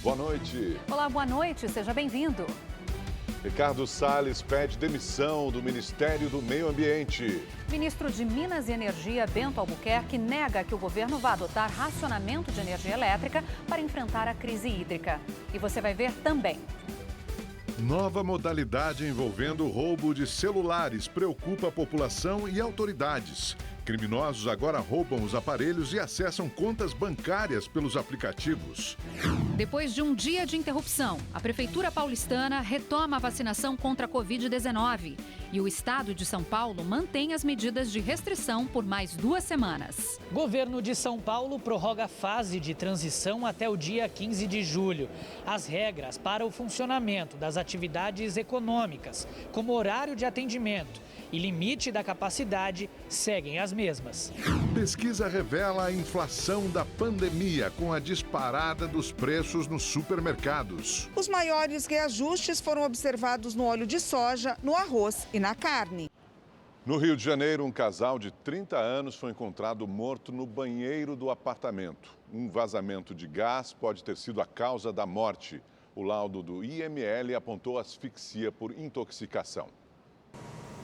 Boa noite. Olá, boa noite, seja bem-vindo. Ricardo Salles pede demissão do Ministério do Meio Ambiente. Ministro de Minas e Energia, Bento Albuquerque, nega que o governo vá adotar racionamento de energia elétrica para enfrentar a crise hídrica. E você vai ver também. Nova modalidade envolvendo roubo de celulares preocupa a população e autoridades. Criminosos agora roubam os aparelhos e acessam contas bancárias pelos aplicativos. Depois de um dia de interrupção, a Prefeitura paulistana retoma a vacinação contra a Covid-19. E o estado de São Paulo mantém as medidas de restrição por mais 2 semanas. Governo de São Paulo prorroga a fase de transição até o dia 15 de julho. As regras para o funcionamento das atividades econômicas, como horário de atendimento e limite da capacidade, seguem as mesmas. Pesquisa revela a inflação da pandemia com a disparada dos preços nos supermercados. Os maiores reajustes foram observados no óleo de soja, no arroz e na carne. No Rio de Janeiro, um casal de 30 anos foi encontrado morto no banheiro do apartamento. Um vazamento de gás pode ter sido a causa da morte. O laudo do IML apontou asfixia por intoxicação.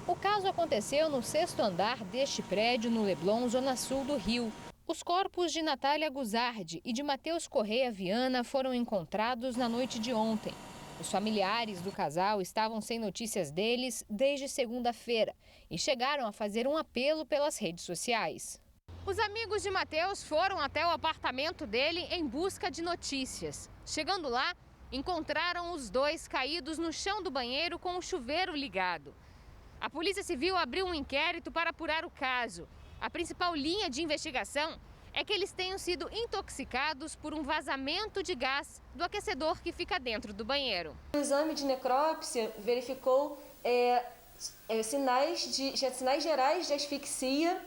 O caso aconteceu no 6º andar deste prédio no Leblon, zona sul do Rio. Os corpos de Natália Guzardi e de Matheus Correia Viana foram encontrados na noite de ontem. Os familiares do casal estavam sem notícias deles desde segunda-feira e chegaram a fazer um apelo pelas redes sociais. Os amigos de Matheus foram até o apartamento dele em busca de notícias. Chegando lá, encontraram os dois caídos no chão do banheiro com o chuveiro ligado. A Polícia Civil abriu um inquérito para apurar o caso. A principal linha de investigação é que eles tenham sido intoxicados por um vazamento de gás do aquecedor que fica dentro do banheiro. O exame de necrópsia verificou sinais gerais de asfixia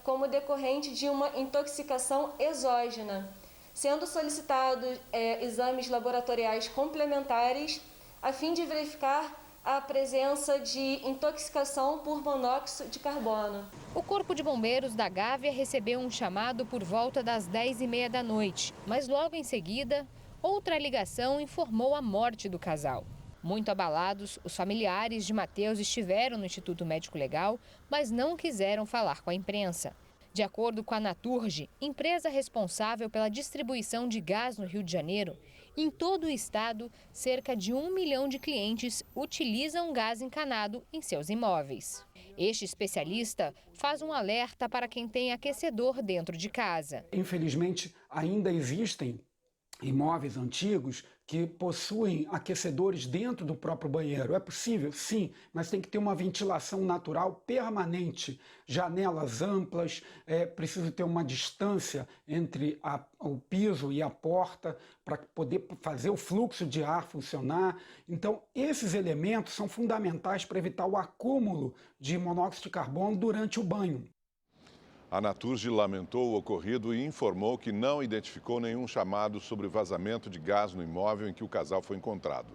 como decorrente de uma intoxicação exógena, sendo solicitados exames laboratoriais complementares a fim de verificar a presença de intoxicação por monóxido de carbono. O Corpo de Bombeiros da Gávea recebeu um chamado por volta das 10h30 da noite, mas logo em seguida, outra ligação informou a morte do casal. Muito abalados, os familiares de Matheus estiveram no Instituto Médico Legal, mas não quiseram falar com a imprensa. De acordo com a Naturgy, empresa responsável pela distribuição de gás no Rio de Janeiro, em todo o estado, cerca de 1 milhão de clientes utilizam gás encanado em seus imóveis. Este especialista faz um alerta para quem tem aquecedor dentro de casa. Infelizmente, ainda existem imóveis antigos que possuem aquecedores dentro do próprio banheiro. É possível? Sim, mas tem que ter uma ventilação natural permanente, janelas amplas, precisa ter uma distância entre o piso e a porta para poder fazer o fluxo de ar funcionar. Então, esses elementos são fundamentais para evitar o acúmulo de monóxido de carbono durante o banho. A Naturgy lamentou o ocorrido e informou que não identificou nenhum chamado sobre vazamento de gás no imóvel em que o casal foi encontrado.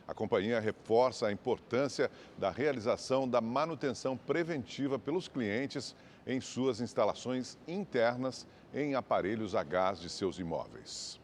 A companhia reforça a importância da realização da manutenção preventiva pelos clientes em suas instalações internas em aparelhos a gás de seus imóveis.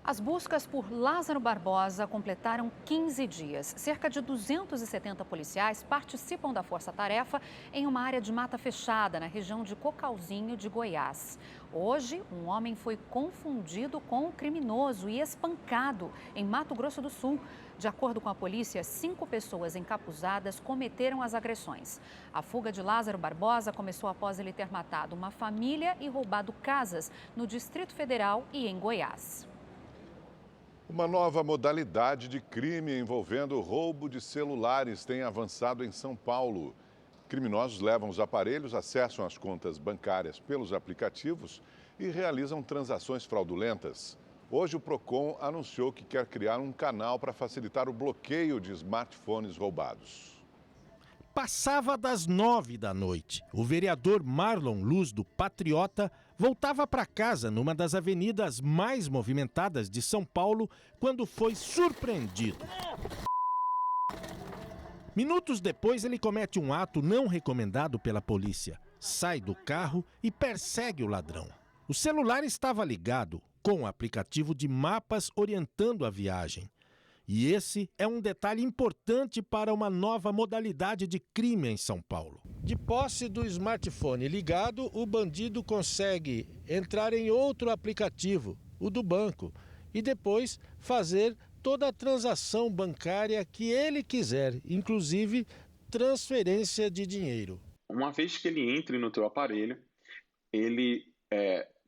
As buscas por Lázaro Barbosa completaram 15 dias. Cerca de 270 policiais participam da força-tarefa em uma área de mata fechada, na região de Cocalzinho de Goiás. Hoje, um homem foi confundido com um criminoso e espancado em Mato Grosso do Sul. De acordo com a polícia, 5 pessoas encapuzadas cometeram as agressões. A fuga de Lázaro Barbosa começou após ele ter matado uma família e roubado casas no Distrito Federal e em Goiás. Uma nova modalidade de crime envolvendo roubo de celulares tem avançado em São Paulo. Criminosos levam os aparelhos, acessam as contas bancárias pelos aplicativos e realizam transações fraudulentas. Hoje o Procon anunciou que quer criar um canal para facilitar o bloqueio de smartphones roubados. Passava das 9 da noite. O vereador Marlon Luz, do Patriota, voltava para casa numa das avenidas mais movimentadas de São Paulo quando foi surpreendido. Minutos depois, ele comete um ato não recomendado pela polícia. Sai do carro e persegue o ladrão. O celular estava ligado. com o aplicativo de mapas orientando a viagem. E esse é um detalhe importante para uma nova modalidade de crime em São Paulo. De posse do smartphone ligado, o bandido consegue entrar em outro aplicativo, o do banco, e depois fazer toda a transação bancária que ele quiser, inclusive transferência de dinheiro. Uma vez que ele entre no teu aparelho, ele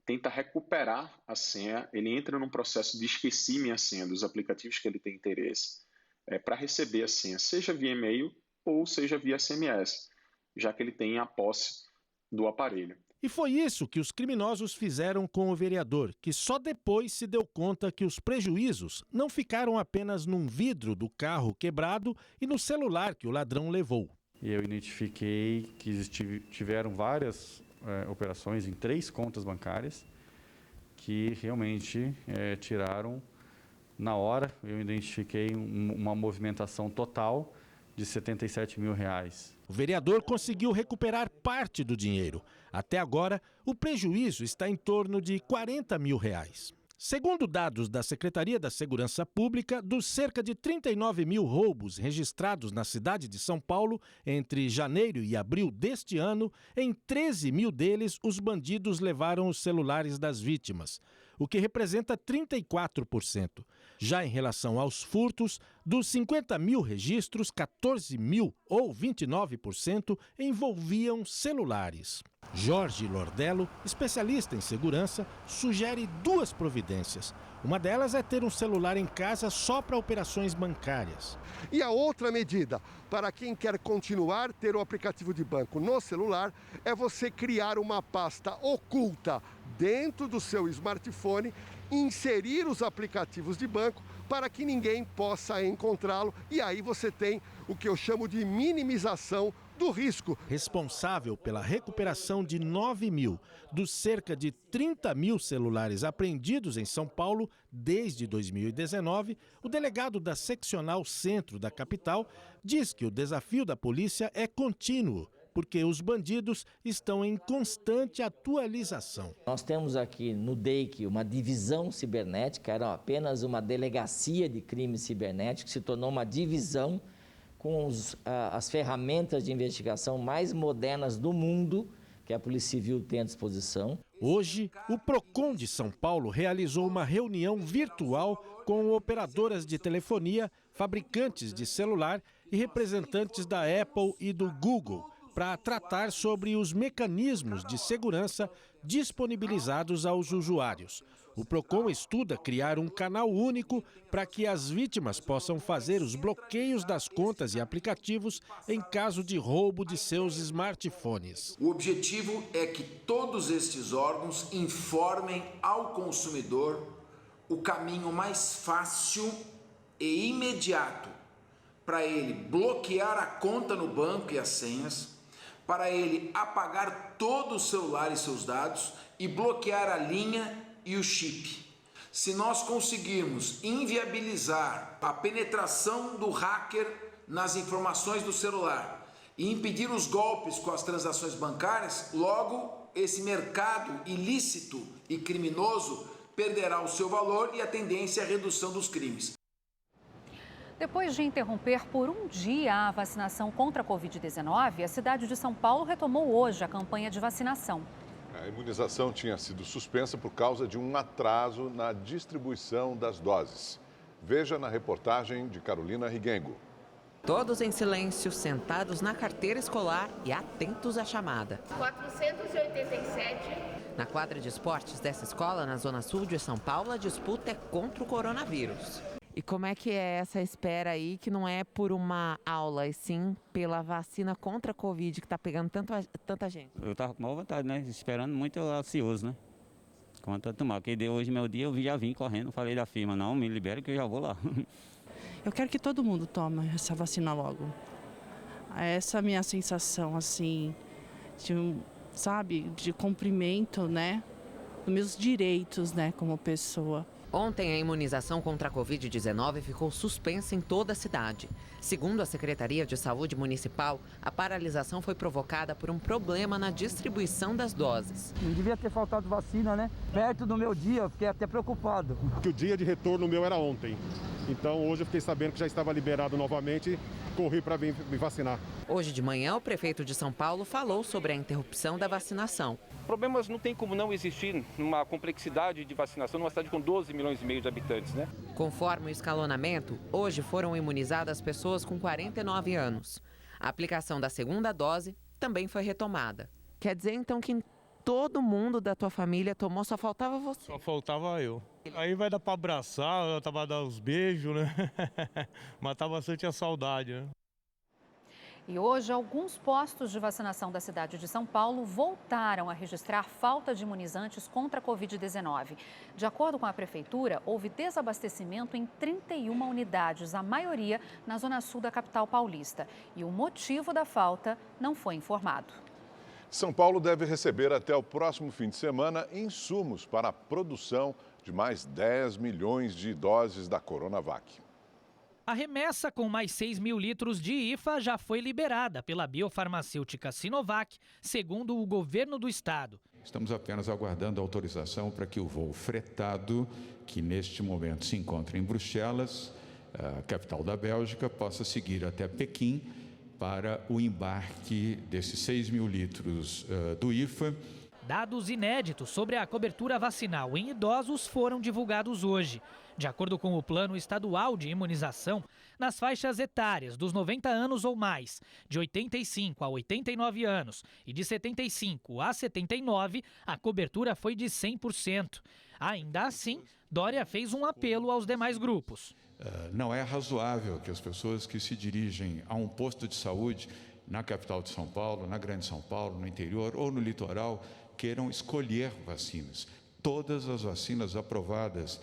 tenta recuperar a senha, ele entra num processo de esqueci minha senha dos aplicativos que ele tem interesse para receber a senha, seja via e-mail ou seja via SMS, já que ele tem a posse do aparelho. E foi isso que os criminosos fizeram com o vereador, que só depois se deu conta que os prejuízos não ficaram apenas num vidro do carro quebrado e no celular que o ladrão levou. Eu identifiquei que tiveram várias operações em 3 contas bancárias que realmente tiraram na hora. Eu identifiquei uma movimentação total de R$77 mil. O vereador conseguiu recuperar parte do dinheiro. Até agora, o prejuízo está em torno de R$40 mil. Segundo dados da Secretaria da Segurança Pública, dos cerca de 39 mil roubos registrados na cidade de São Paulo entre janeiro e abril deste ano, em 13 mil deles os bandidos levaram os celulares das vítimas, o que representa 34%. Já em relação aos furtos, dos 50 mil registros, 14 mil ou 29% envolviam celulares. Jorge Lordello, especialista em segurança, sugere 2 providências. Uma delas é ter um celular em casa só para operações bancárias. E a outra medida, para quem quer continuar a ter o aplicativo de banco no celular, é você criar uma pasta oculta dentro do seu smartphone, inserir os aplicativos de banco para que ninguém possa encontrá-lo. E aí você tem o que eu chamo de minimização do risco. Responsável pela recuperação de 9 mil dos cerca de 30 mil celulares apreendidos em São Paulo desde 2019, o delegado da Seccional Centro da capital diz que o desafio da polícia é contínuo, porque os bandidos estão em constante atualização. Nós temos aqui no DEIC uma divisão cibernética, era apenas uma delegacia de crimes cibernéticos, se tornou uma divisão com as ferramentas de investigação mais modernas do mundo, que a Polícia Civil tem à disposição. Hoje, o PROCON de São Paulo realizou uma reunião virtual com operadoras de telefonia, fabricantes de celular e representantes da Apple e do Google, para tratar sobre os mecanismos de segurança disponibilizados aos usuários. O PROCON estuda criar um canal único para que as vítimas possam fazer os bloqueios das contas e aplicativos em caso de roubo de seus smartphones. O objetivo é que todos estes órgãos informem ao consumidor o caminho mais fácil e imediato para ele bloquear a conta no banco e as senhas, para ele apagar todo o celular e seus dados e bloquear a linha e o chip. Se nós conseguirmos inviabilizar a penetração do hacker nas informações do celular e impedir os golpes com as transações bancárias, logo esse mercado ilícito e criminoso perderá o seu valor e a tendência à redução dos crimes. Depois de interromper por um dia a vacinação contra a Covid-19, a cidade de São Paulo retomou hoje a campanha de vacinação. A imunização tinha sido suspensa por causa de um atraso na distribuição das doses. Veja na reportagem de Carolina Riguengo. Todos em silêncio, sentados na carteira escolar e atentos à chamada. 487. Na quadra de esportes dessa escola, na zona sul de São Paulo, a disputa é contra o coronavírus. E como é que é essa espera aí, que não é por uma aula, e sim pela vacina contra a Covid, que está pegando tanta gente? Eu estava com maior vontade, né? Esperando muito, ansioso, né? Quanto tomar, porque deu hoje meu dia, eu já vim correndo, falei da firma, não, me libera que eu já vou lá. Eu quero que todo mundo tome essa vacina logo. Essa é a minha sensação, assim, de cumprimento, né? Dos meus direitos, né, como pessoa. Ontem, a imunização contra a Covid-19 ficou suspensa em toda a cidade. Segundo a Secretaria de Saúde Municipal, a paralisação foi provocada por um problema na distribuição das doses. Não devia ter faltado vacina, né? Perto do meu dia, eu fiquei até preocupado. Porque o dia de retorno meu era ontem. Então, hoje eu fiquei sabendo que já estava liberado novamente, corri para vir me vacinar. Hoje de manhã, o prefeito de São Paulo falou sobre a interrupção da vacinação. Problemas não tem como não existir numa complexidade de vacinação numa cidade com 12 milhões e meio de habitantes, né? Conforme o escalonamento, hoje foram imunizadas pessoas com 49 anos. A aplicação da segunda dose também foi retomada. Quer dizer, então, que todo mundo da tua família tomou, só faltava você? Só faltava eu. Aí vai dar para abraçar, vai dar os beijos, né? Matar bastante a saudade, né? E hoje, alguns postos de vacinação da cidade de São Paulo voltaram a registrar falta de imunizantes contra a Covid-19. De acordo com a Prefeitura, houve desabastecimento em 31 unidades, a maioria na zona sul da capital paulista. E o motivo da falta não foi informado. São Paulo deve receber até o próximo fim de semana insumos para a produção de mais 10 milhões de doses da Coronavac. A remessa com mais 6 mil litros de IFA já foi liberada pela biofarmacêutica Sinovac, segundo o governo do estado. Estamos apenas aguardando a autorização para que o voo fretado, que neste momento se encontra em Bruxelas, a capital da Bélgica, possa seguir até Pequim para o embarque desses 6 mil litros do IFA. Dados inéditos sobre a cobertura vacinal em idosos foram divulgados hoje. De acordo com o Plano Estadual de Imunização, nas faixas etárias dos 90 anos ou mais, de 85 a 89 anos e de 75 a 79, a cobertura foi de 100%. Ainda assim, Dória fez um apelo aos demais grupos. Não é razoável que as pessoas que se dirigem a um posto de saúde na capital de São Paulo, na Grande São Paulo, no interior ou no litoral, queiram escolher vacinas. Todas as vacinas aprovadas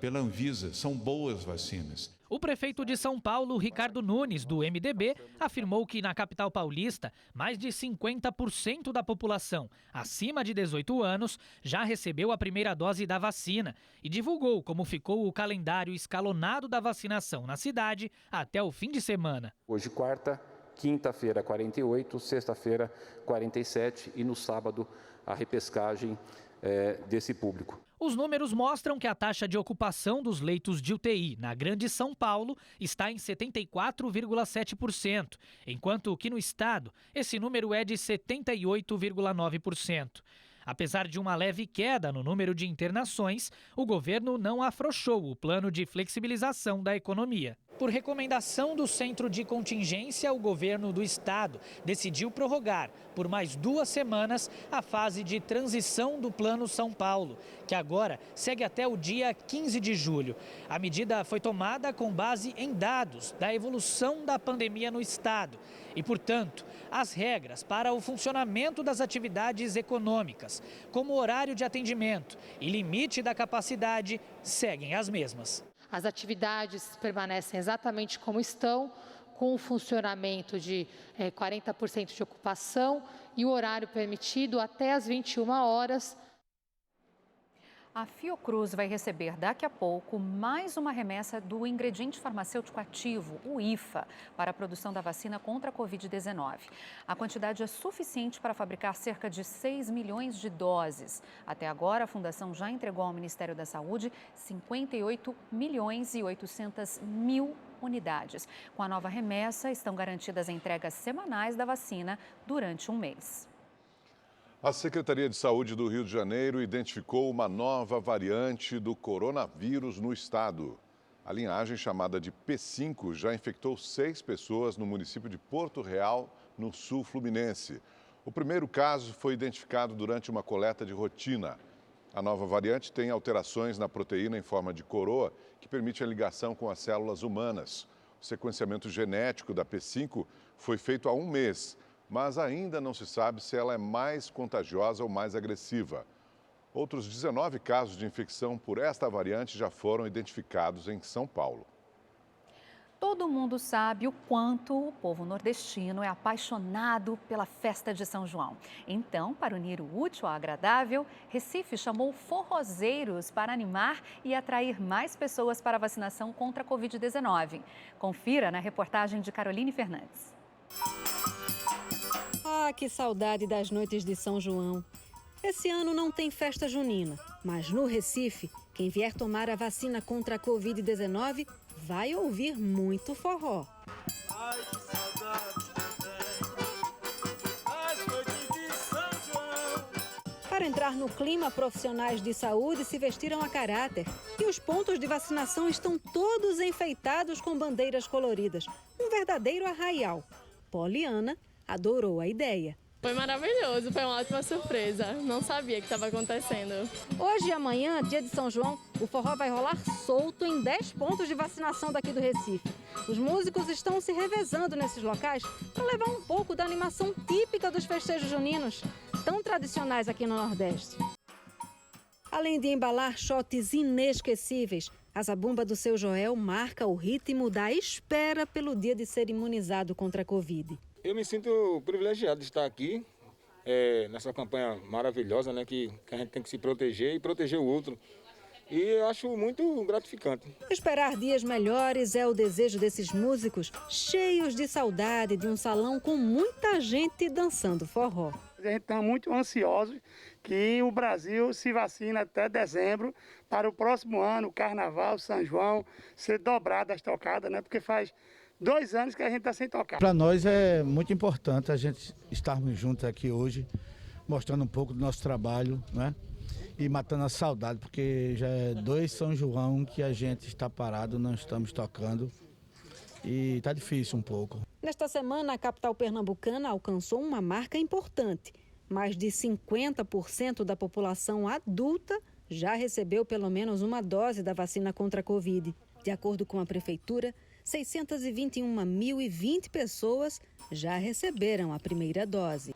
pela Anvisa são boas vacinas. O prefeito de São Paulo, Ricardo Nunes, do MDB, afirmou que na capital paulista, mais de 50% da população acima de 18 anos já recebeu a primeira dose da vacina e divulgou como ficou o calendário escalonado da vacinação na cidade até o fim de semana. Hoje, quarta, quinta-feira, 48, sexta-feira, 47 e no sábado, a repescagem desse público. Os números mostram que a taxa de ocupação dos leitos de UTI na Grande São Paulo está em 74,7%, enquanto que no estado esse número é de 78,9%. Apesar de uma leve queda no número de internações, o governo não afrouxou o plano de flexibilização da economia. Por recomendação do Centro de Contingência, o governo do estado decidiu prorrogar por mais 2 semanas a fase de transição do Plano São Paulo, que agora segue até o dia 15 de julho. A medida foi tomada com base em dados da evolução da pandemia no estado e, portanto, as regras para o funcionamento das atividades econômicas, como horário de atendimento e limite da capacidade, seguem as mesmas. As atividades permanecem exatamente como estão, com o funcionamento de 40% de ocupação e o horário permitido até às 21 horas. A Fiocruz vai receber daqui a pouco mais uma remessa do ingrediente farmacêutico ativo, o IFA, para a produção da vacina contra a Covid-19. A quantidade é suficiente para fabricar cerca de 6 milhões de doses. Até agora, a Fundação já entregou ao Ministério da Saúde 58 milhões e 800 mil unidades. Com a nova remessa, estão garantidas entregas semanais da vacina durante um mês. A Secretaria de Saúde do Rio de Janeiro identificou uma nova variante do coronavírus no estado. A linhagem chamada de P5 já infectou 6 pessoas no município de Porto Real, no sul fluminense. O primeiro caso foi identificado durante uma coleta de rotina. A nova variante tem alterações na proteína em forma de coroa, que permite a ligação com as células humanas. O sequenciamento genético da P5 foi feito há 1 mês. Mas ainda não se sabe se ela é mais contagiosa ou mais agressiva. Outros 19 casos de infecção por esta variante já foram identificados em São Paulo. Todo mundo sabe o quanto o povo nordestino é apaixonado pela festa de São João. Então, para unir o útil ao agradável, Recife chamou forrozeiros para animar e atrair mais pessoas para a vacinação contra a Covid-19. Confira na reportagem de Caroline Fernandes. Ah, que saudade das noites de São João. Esse ano não tem festa junina, mas no Recife, quem vier tomar a vacina contra a Covid-19 vai ouvir muito forró. Ai, que saudade das noites de São João. Para entrar no clima, profissionais de saúde se vestiram a caráter e os pontos de vacinação estão todos enfeitados com bandeiras coloridas. Um verdadeiro arraial. Poliana adorou a ideia. Foi maravilhoso, foi uma ótima surpresa. Não sabia que estava acontecendo. Hoje e amanhã, dia de São João, o forró vai rolar solto em 10 pontos de vacinação daqui do Recife. Os músicos estão se revezando nesses locais para levar um pouco da animação típica dos festejos juninos, tão tradicionais aqui no Nordeste. Além de embalar shots inesquecíveis, a zabumba do Seu Joel marca o ritmo da espera pelo dia de ser imunizado contra a Covid. Eu me sinto privilegiado de estar aqui, nessa campanha maravilhosa, né, que a gente tem que se proteger e proteger o outro. E eu acho muito gratificante. Esperar dias melhores é o desejo desses músicos, cheios de saudade de um salão com muita gente dançando forró. A gente está muito ansioso que o Brasil se vacine até dezembro, para o próximo ano, o Carnaval, São João, ser dobrado as tocadas, né, porque faz 2 anos que a gente está sem tocar. Para nós é muito importante a gente estarmos juntos aqui hoje, mostrando um pouco do nosso trabalho, né? E matando a saudade, porque já é 2 São João que a gente está parado, não estamos tocando e está difícil um pouco. Nesta semana, a capital pernambucana alcançou uma marca importante. Mais de 50% da população adulta já recebeu pelo menos uma dose da vacina contra a Covid. De acordo com a prefeitura, 621.020 pessoas já receberam a primeira dose.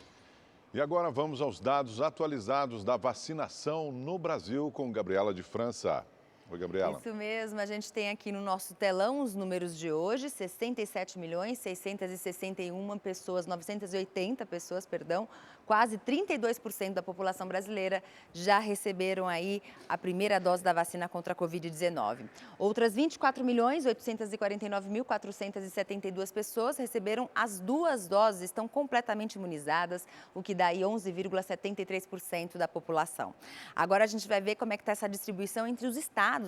E agora vamos aos dados atualizados da vacinação no Brasil com Gabriela de França. Oi, Gabriela. Isso mesmo, a gente tem aqui no nosso telão os números de hoje, 67.661 pessoas, 980 pessoas, perdão, quase 32% da população brasileira já receberam aí a primeira dose da vacina contra a Covid-19. Outras 24.849.472 pessoas receberam as 2 doses, estão completamente imunizadas, o que dá aí 11,73% da população. Agora a gente vai ver como é que está essa distribuição entre os estados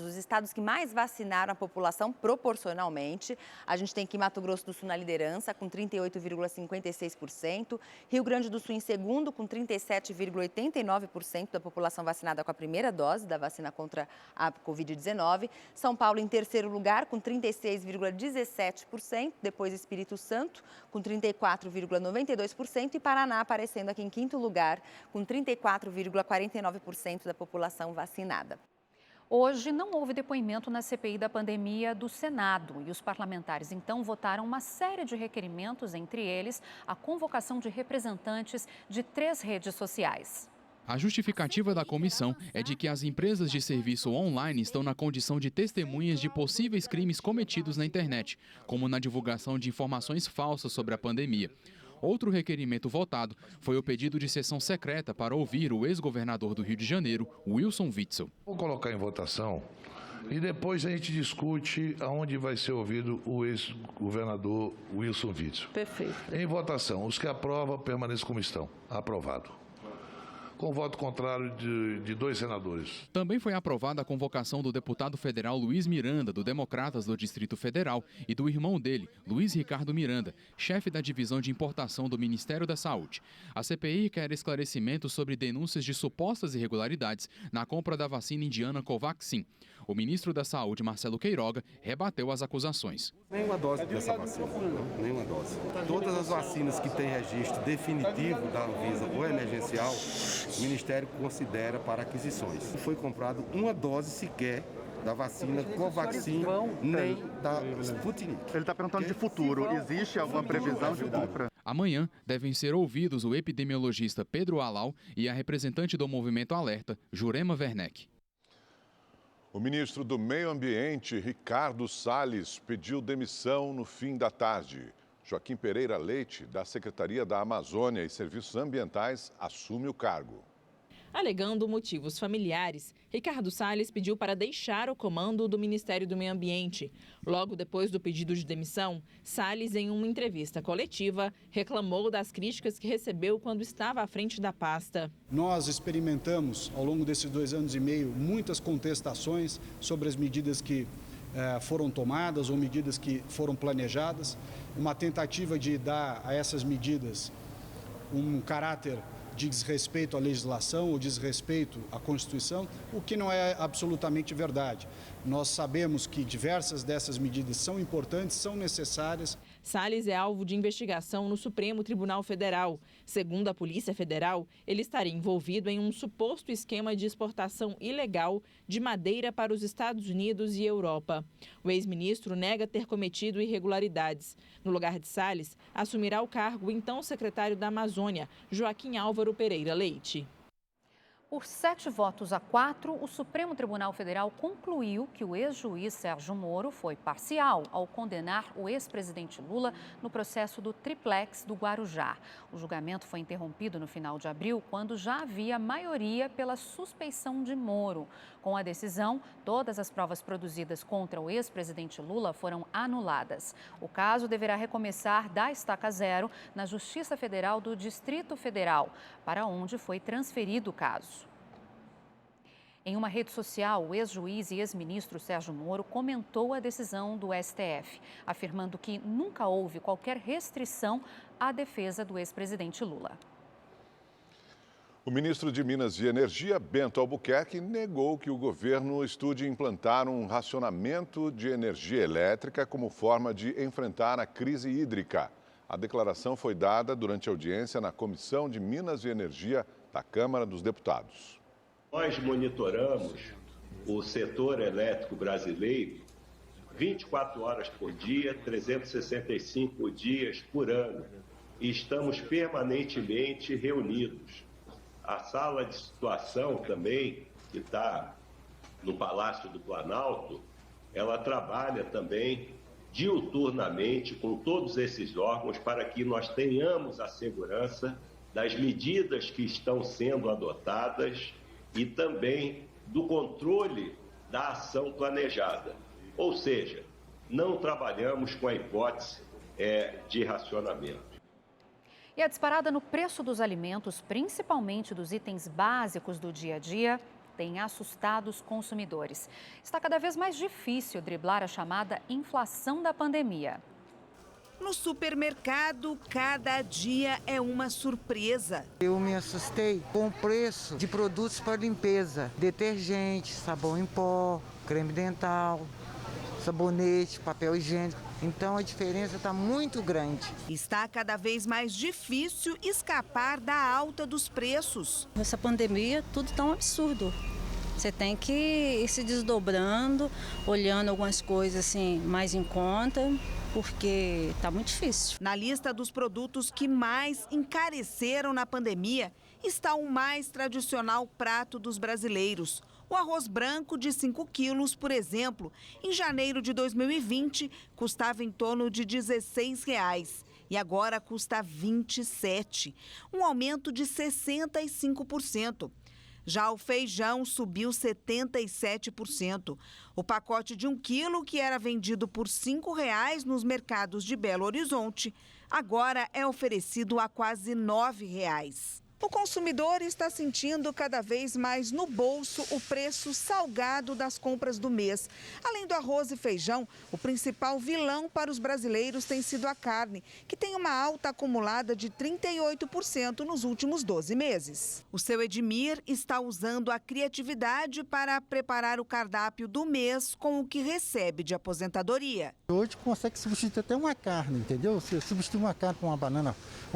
que mais vacinaram a população proporcionalmente. A gente tem aqui Mato Grosso do Sul na liderança, com 38,56%, Rio Grande do Sul em segundo, com 37,89% da população vacinada com a primeira dose da vacina contra a Covid-19, São Paulo em terceiro lugar, com 36,17%, depois Espírito Santo, com 34,92% e Paraná aparecendo aqui em quinto lugar, com 34,49% da população vacinada. Hoje não houve depoimento na CPI da pandemia do Senado e os parlamentares então votaram uma série de requerimentos, entre eles a convocação de representantes de 3 redes sociais. A justificativa da comissão é de que as empresas de serviço online estão na condição de testemunhas de possíveis crimes cometidos na internet, como na divulgação de informações falsas sobre a pandemia. Outro requerimento votado foi o pedido de sessão secreta para ouvir o ex-governador do Rio de Janeiro, Wilson Witzel. Vou colocar em votação e depois a gente discute aonde vai ser ouvido o ex-governador Wilson Witzel. Perfeito. Em votação, os que aprovam permaneçam como estão. Aprovado. Com voto contrário de 2 senadores. Também foi aprovada a convocação do deputado federal Luiz Miranda, do Democratas do Distrito Federal, e do irmão dele, Luiz Ricardo Miranda, chefe da divisão de importação do Ministério da Saúde. A CPI quer esclarecimentos sobre denúncias de supostas irregularidades na compra da vacina indiana Covaxin. O ministro da Saúde, Marcelo Queiroga, rebateu as acusações. Nenhuma dose dessa vacina, não, nenhuma dose. Todas as vacinas que têm registro definitivo da Anvisa ou emergencial, o Ministério considera para aquisições. Não foi comprado uma dose sequer da vacina Covaxin, nem da Sputnik. Ele está perguntando de futuro. Existe alguma previsão de compra? Amanhã devem ser ouvidos o epidemiologista Pedro Alau e a representante do Movimento Alerta, Jurema Werneck. O ministro do Meio Ambiente, Ricardo Salles, pediu demissão no fim da tarde. Joaquim Pereira Leite, da Secretaria da Amazônia e Serviços Ambientais, assume o cargo. Alegando motivos familiares, Ricardo Salles pediu para deixar o comando do Ministério do Meio Ambiente. Logo depois do pedido de demissão, Salles, em uma entrevista coletiva, reclamou das críticas que recebeu quando estava à frente da pasta. Nós experimentamos, ao longo desses 2 anos e meio, muitas contestações sobre as medidas que foram tomadas ou medidas que foram planejadas, uma tentativa de dar a essas medidas um caráter de desrespeito à legislação ou desrespeito à Constituição, o que não é absolutamente verdade. Nós sabemos que diversas dessas medidas são importantes, são necessárias. Salles é alvo de investigação no Supremo Tribunal Federal. Segundo a Polícia Federal, ele estaria envolvido em um suposto esquema de exportação ilegal de madeira para os Estados Unidos e Europa. O ex-ministro nega ter cometido irregularidades. No lugar de Salles, assumirá o cargo o então secretário da Amazônia, Joaquim Álvaro Pereira Leite. Por 7 votos a 4, o Supremo Tribunal Federal concluiu que o ex-juiz Sérgio Moro foi parcial ao condenar o ex-presidente Lula no processo do triplex do Guarujá. O julgamento foi interrompido no final de abril, quando já havia maioria pela suspeição de Moro. Com a decisão, todas as provas produzidas contra o ex-presidente Lula foram anuladas. O caso deverá recomeçar da estaca zero na Justiça Federal do Distrito Federal, para onde foi transferido o caso. Em uma rede social, o ex-juiz e ex-ministro Sérgio Moro comentou a decisão do STF, afirmando que nunca houve qualquer restrição à defesa do ex-presidente Lula. O ministro de Minas e Energia, Bento Albuquerque, negou que o governo estude implantar um racionamento de energia elétrica como forma de enfrentar a crise hídrica. A declaração foi dada durante a audiência na Comissão de Minas e Energia da Câmara dos Deputados. Nós monitoramos o setor elétrico brasileiro 24 horas por dia, 365 dias por ano, e estamos permanentemente reunidos. A sala de situação também, que está no Palácio do Planalto, ela trabalha também diuturnamente com todos esses órgãos para que nós tenhamos a segurança das medidas que estão sendo adotadas e também do controle da ação planejada. Ou seja, não trabalhamos com a hipótese de racionamento. E a disparada no preço dos alimentos, principalmente dos itens básicos do dia a dia, tem assustado os consumidores. Está cada vez mais difícil driblar a chamada inflação da pandemia. No supermercado, cada dia é uma surpresa. Eu me assustei com o preço de produtos para limpeza, detergente, sabão em pó, creme dental, sabonete, papel higiênico. Então a diferença está muito grande. Está cada vez mais difícil escapar da alta dos preços. Nessa pandemia, tudo está um absurdo. Você tem que ir se desdobrando, olhando algumas coisas assim mais em conta, porque está muito difícil. Na lista dos produtos que mais encareceram na pandemia está o mais tradicional prato dos brasileiros. O arroz branco de 5 quilos, por exemplo, em janeiro de 2020, custava em torno de R$ 16,00 e agora custa R$ 27,00, um aumento de 65%. Já o feijão subiu 77%. O pacote de 1 quilo, que era vendido por R$ 5,00 nos mercados de Belo Horizonte, agora é oferecido a quase R$ 9,00. O consumidor está sentindo cada vez mais no bolso o preço salgado das compras do mês. Além do arroz e feijão, o principal vilão para os brasileiros tem sido a carne, que tem uma alta acumulada de 38% nos últimos 12 meses. O seu Edmir está usando a criatividade para preparar o cardápio do mês com o que recebe de aposentadoria. Hoje consegue substituir até uma carne, entendeu? Você substitui uma carne com uma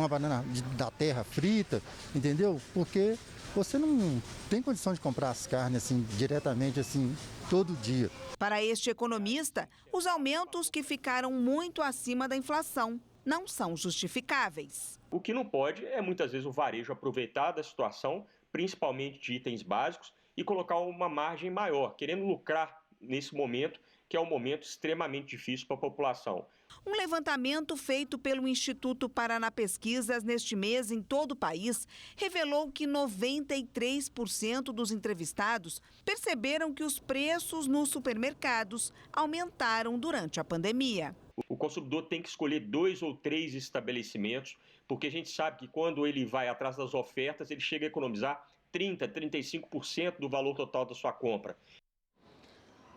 banana da terra frita, entendeu? Porque você não tem condição de comprar as carnes assim diretamente assim todo dia. Para este economista, os aumentos que ficaram muito acima da inflação não são justificáveis. O que não pode é muitas vezes o varejo aproveitar da situação, principalmente de itens básicos, e colocar uma margem maior, querendo lucrar nesse momento, que é um momento extremamente difícil para a população. Um levantamento feito pelo Instituto Paraná Pesquisas neste mês em todo o país revelou que 93% dos entrevistados perceberam que os preços nos supermercados aumentaram durante a pandemia. O consumidor tem que escolher 2 ou 3 estabelecimentos, porque a gente sabe que quando ele vai atrás das ofertas, ele chega a economizar 30%, 35% do valor total da sua compra.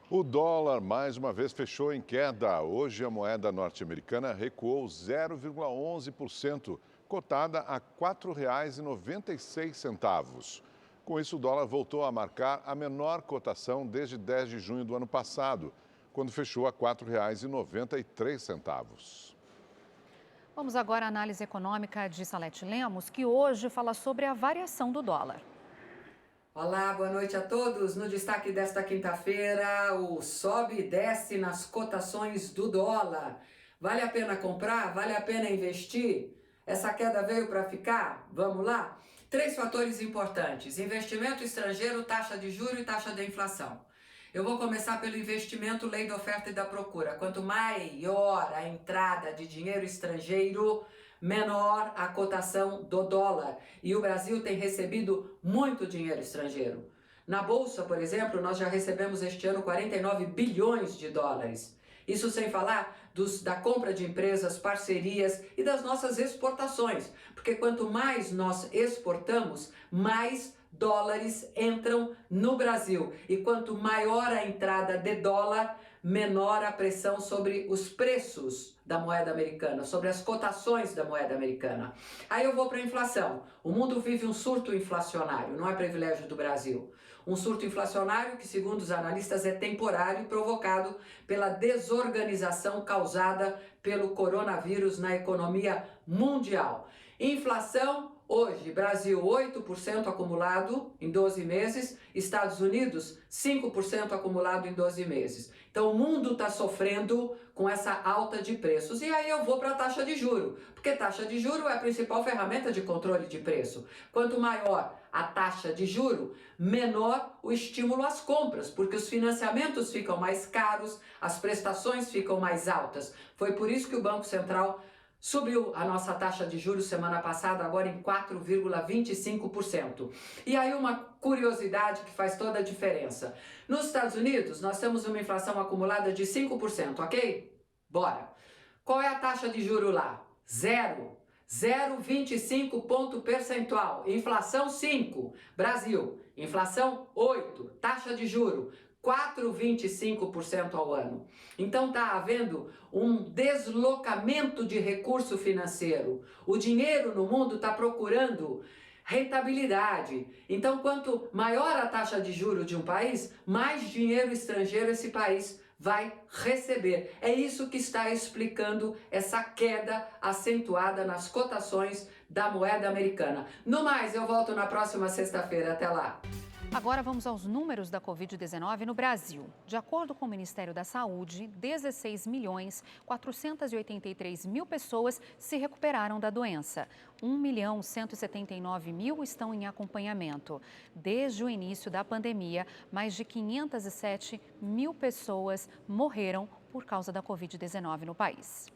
O dólar, mais uma vez, fechou em queda. Hoje, a moeda norte-americana recuou 0,11%, cotada a R$ 4,96. Com isso, o dólar voltou a marcar a menor cotação desde 10 de junho do ano passado, quando fechou a R$ 4,93. Vamos agora à análise econômica de Salete Lemos, que hoje fala sobre a variação do dólar. Olá, boa noite a todos. No destaque desta quinta-feira, o sobe e desce nas cotações do dólar. Vale a pena comprar? Vale a pena investir? Essa queda veio para ficar? Vamos lá? 3 fatores importantes: investimento estrangeiro, taxa de juros e taxa de inflação. Eu vou começar pelo investimento, lei da oferta e da procura. Quanto maior a entrada de dinheiro estrangeiro, menor a cotação do dólar. E o Brasil tem recebido muito dinheiro estrangeiro. Na Bolsa, por exemplo, nós já recebemos este ano 49 bilhões de dólares. Isso sem falar da compra de empresas, parcerias e das nossas exportações. Porque quanto mais nós exportamos, mais dólares entram no Brasil. E quanto maior a entrada de dólar, menor a pressão sobre os preços da moeda americana, sobre as cotações da moeda americana. Aí eu vou para a inflação. O mundo vive um surto inflacionário, não é privilégio do Brasil. Um surto inflacionário que, segundo os analistas, é temporário e provocado pela desorganização causada pelo coronavírus na economia mundial. Inflação, hoje, Brasil 8% acumulado em 12 meses, Estados Unidos 5% acumulado em 12 meses. Então o mundo está sofrendo com essa alta de preços. E aí eu vou para a taxa de juro, porque taxa de juro é a principal ferramenta de controle de preço. Quanto maior a taxa de juro, menor o estímulo às compras, porque os financiamentos ficam mais caros, as prestações ficam mais altas. Foi por isso que o Banco Central subiu a nossa taxa de juros semana passada, agora em 4,25%. E aí uma curiosidade que faz toda a diferença. Nos Estados Unidos, nós temos uma inflação acumulada de 5%, ok? Bora! Qual é a taxa de juro lá? 0,25 ponto percentual. Inflação 5. Brasil, inflação 8. Taxa de juro 4,25% ao ano. Então está havendo um deslocamento de recurso financeiro. O dinheiro no mundo está procurando rentabilidade. Então, quanto maior a taxa de juros de um país, mais dinheiro estrangeiro esse país vai receber. É isso que está explicando essa queda acentuada nas cotações da moeda americana. No mais, eu volto na próxima sexta-feira. Até lá. Agora vamos aos números da Covid-19 no Brasil. De acordo com o Ministério da Saúde, 16.483.000 pessoas se recuperaram da doença. 1.179.000 estão em acompanhamento. Desde o início da pandemia, mais de 507.000 pessoas morreram por causa da Covid-19 no país.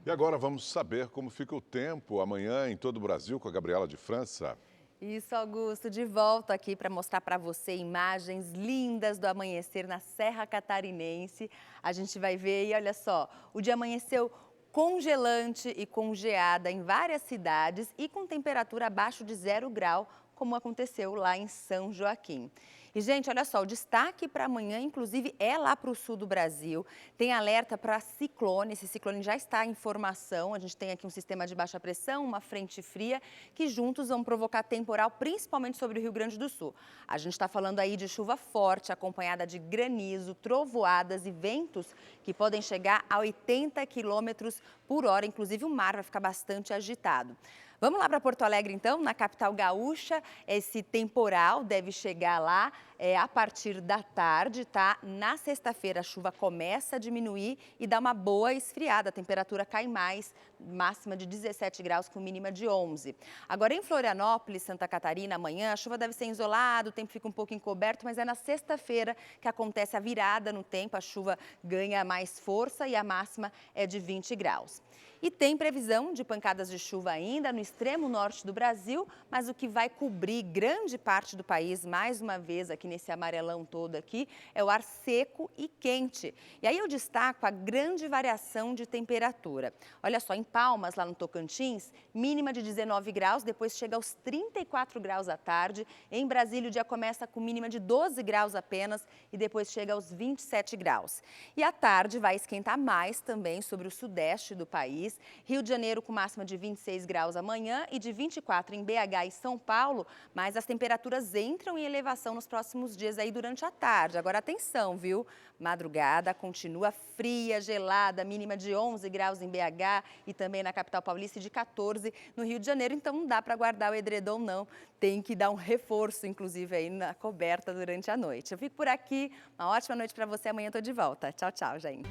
E agora vamos saber como fica o tempo amanhã em todo o Brasil com a Gabriela de França. Isso, Augusto, de volta aqui para mostrar para você imagens lindas do amanhecer na Serra Catarinense. A gente vai ver e olha só, o dia amanheceu congelante e com geada em várias cidades e com temperatura abaixo de 0 grau, como aconteceu lá em São Joaquim. E, gente, olha só, o destaque para amanhã, inclusive, é lá para o sul do Brasil. Tem alerta para ciclone, esse ciclone já está em formação. A gente tem aqui um sistema de baixa pressão, uma frente fria, que juntos vão provocar temporal, principalmente sobre o Rio Grande do Sul. A gente está falando aí de chuva forte, acompanhada de granizo, trovoadas e ventos que podem chegar a 80 km por hora. Inclusive, o mar vai ficar bastante agitado. Vamos lá para Porto Alegre, então, na capital gaúcha. Esse temporal deve chegar lá a partir da tarde, tá? Na sexta-feira a chuva começa a diminuir e dá uma boa esfriada. A temperatura cai mais, máxima de 17 graus com mínima de 11. Agora, em Florianópolis, Santa Catarina, amanhã a chuva deve ser isolada, o tempo fica um pouco encoberto, mas é na sexta-feira que acontece a virada no tempo. A chuva ganha mais força e a máxima é de 20 graus. E tem previsão de pancadas de chuva ainda no extremo norte do Brasil, mas o que vai cobrir grande parte do país, mais uma vez aqui nesse amarelão todo aqui, é o ar seco e quente. E aí eu destaco a grande variação de temperatura. Olha só, em Palmas, lá no Tocantins, mínima de 19 graus, depois chega aos 34 graus à tarde. Em Brasília, o dia começa com mínima de 12 graus apenas e depois chega aos 27 graus. E à tarde vai esquentar mais também sobre o sudeste do país. Rio de Janeiro com máxima de 26 graus amanhã e de 24 em BH e São Paulo, mas as temperaturas entram em elevação nos próximos dias aí durante a tarde. Agora atenção, viu? Madrugada continua fria, gelada, mínima de 11 graus em BH e também na capital paulista e de 14 no Rio de Janeiro, então não dá para guardar o edredom não, tem que dar um reforço inclusive aí na coberta durante a noite. Eu fico por aqui, uma ótima noite para você, amanhã eu tô de volta. Tchau, tchau, gente.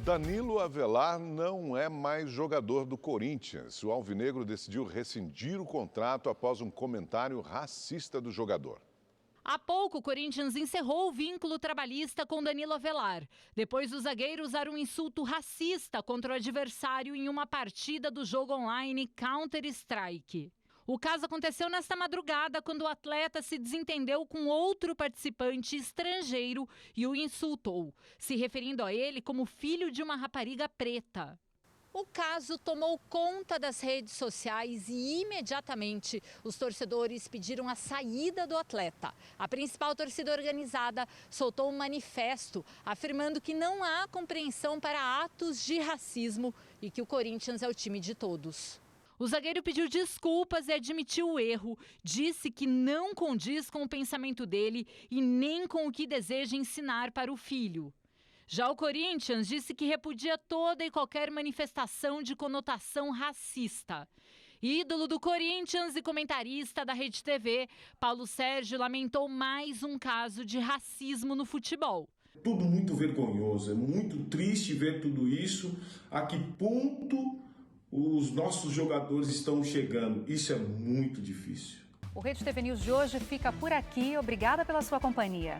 Danilo Avelar não é mais jogador do Corinthians. O alvinegro decidiu rescindir o contrato após um comentário racista do jogador. Há pouco, o Corinthians encerrou o vínculo trabalhista com Danilo Avelar, depois do zagueiro usar um insulto racista contra o adversário em uma partida do jogo online Counter-Strike. O caso aconteceu nesta madrugada, quando o atleta se desentendeu com outro participante estrangeiro e o insultou, se referindo a ele como filho de uma rapariga preta. O caso tomou conta das redes sociais e, imediatamente, os torcedores pediram a saída do atleta. A principal torcida organizada soltou um manifesto afirmando que não há compreensão para atos de racismo e que o Corinthians é o time de todos. O zagueiro pediu desculpas e admitiu o erro, disse que não condiz com o pensamento dele e nem com o que deseja ensinar para o filho. Já o Corinthians disse que repudia toda e qualquer manifestação de conotação racista. Ídolo do Corinthians e comentarista da Rede TV, Paulo Sérgio lamentou mais um caso de racismo no futebol. Tudo muito vergonhoso, é muito triste ver tudo isso, a que ponto os nossos jogadores estão chegando. Isso é muito difícil. O Rede TV News de hoje fica por aqui. Obrigada pela sua companhia.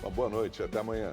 Uma boa noite, até amanhã.